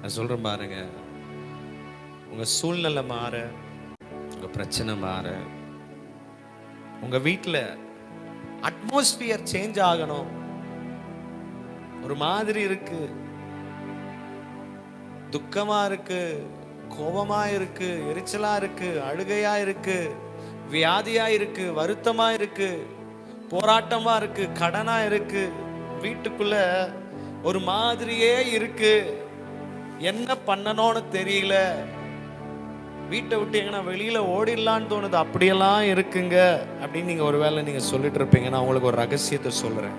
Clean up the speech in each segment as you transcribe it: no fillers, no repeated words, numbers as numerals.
நான் சொல்றேன் பாருங்க, உங்க சூழ்நிலை மாற, உங்க பிரச்சனை மாற, உங்க வீட்டில் அட்மாஸ்பியர் சேஞ்ச் ஆகணும். ஒரு மாதிரி இருக்கு, துக்கமா இருக்கு, கோபமா இருக்கு, எரிச்சலா இருக்கு, அழுகையா இருக்கு, வியாதியா இருக்கு, வருத்தமா இருக்கு, போராட்டமா இருக்கு, கடனா இருக்கு, வீட்டுக்குள்ள ஒரு மாதிரியே இருக்கு, என்ன பண்ணணும்னு தெரியல, வீட்டை விட்டு எங்கன்னா வெளியில ஓடிடலான்னு தோணுது, அப்படியெல்லாம் இருக்குங்க அப்படின்னு நீங்க ஒருவேளை நீங்க சொல்லிட்டு இருப்பீங்க. நான் உங்களுக்கு ஒரு ரகசியத்தை சொல்றேன்.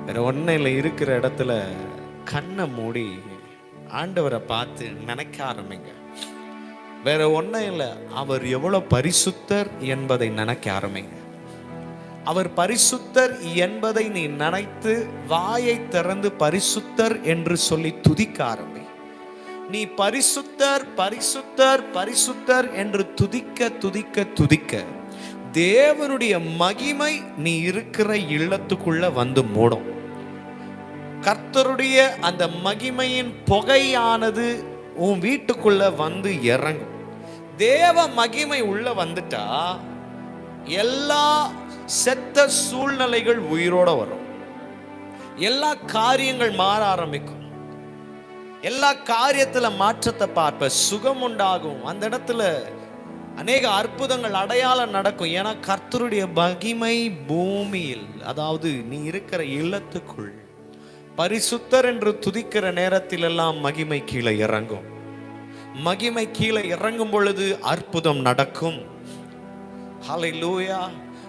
வேற ஒன்னும் இல்லை, இருக்கிற இடத்துல கண்ணை மூடி ஆண்டவரை பார்த்து நினைக்க ஆரம்பிங்க. வேற ஒன்னும் இல்லை, அவர் எவ்வளவு பரிசுத்தர் என்பதை நினைக்க ஆரம்பிங்க. அவர் பரிசுத்தர் என்பதை நீ நினைத்து வாயை திறந்து பரிசுத்தர் என்று சொல்லி துதிக்க ஆரம்பி. நீ பரிசுத்தர் பரிசுத்தர் பரிசுத்தர் என்று துதிக்க துதிக்க துதிக்க தேவனுடைய மகிமை நீ இருக்கிற இல்லத்துக்குள்ள வந்து மூடும். கர்த்தருடைய அந்த மகிமையின் புகையானது உன் வீட்டுக்குள்ள வந்து இறங்கும். தேவ மகிமை உள்ள வந்துட்டா எல்லா செத்த சூழ்நிலைகள் உயிரோட வரும். எல்லா காரியங்கள் மாற ஆரம்பிக்கும். எல்லா காரியத்துல மாற்றத்தை பார்ப்ப, சுகம் உண்டாகும். அந்த இடத்துல அநேக அற்புதங்கள் அடையாளம் நடக்கும். ஏன்னா கர்த்தருடைய மகிமை பூமியில், அதாவது நீ இருக்கிற இல்லத்துக்குள் பரிசுத்தர் என்று துதிக்கிற நேரத்தில் எல்லாம் மகிமை கீழே இறங்கும். மகிமை கீழே இறங்கும் பொழுது அற்புதம் நடக்கும். ஹல்லேலூயா.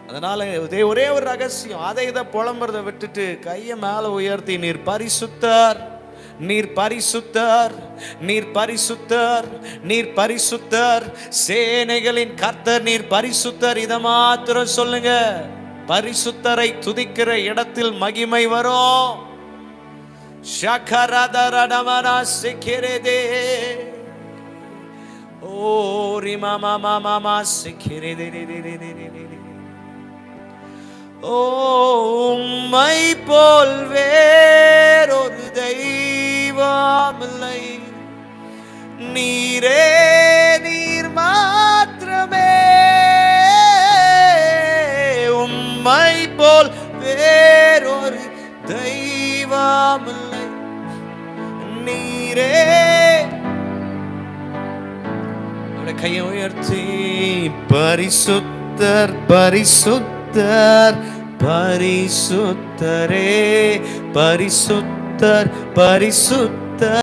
அதனால ஒரே ஒரு ரகசியம், அதை இதை புலம்புறதை விட்டுட்டு கையை மேல உயர்த்தி, நீர் பரிசுத்தர், நீர் பரிசுத்தர், நீர் பரிசுத்தர், நீர் பரிசுத்தர், சேனைகளின் கர்த்தர் நீர் பரிசுத்தர், இதை மாத்திரம் சொல்லுங்க. பரிசுத்தரை துதிக்கிற இடத்தில் மகிமை வரும். ஷகரதரடமனா சிக்கிரதே, ஓ ரிமமா மாமா சிக்கிரதே. ஓ உம்மை போல் வேறொரு தெய்வமில்லை, நீரே நீர் மாத்திரமே. உம்மை போல் வேறொரு தெய்வமில்லை, நீரே. கையை உயர்த்தி பரிசுத்தர் பரிசுத்தர் பரிசுத்தரே, பரிசுத்தர் பரிசுத்தர்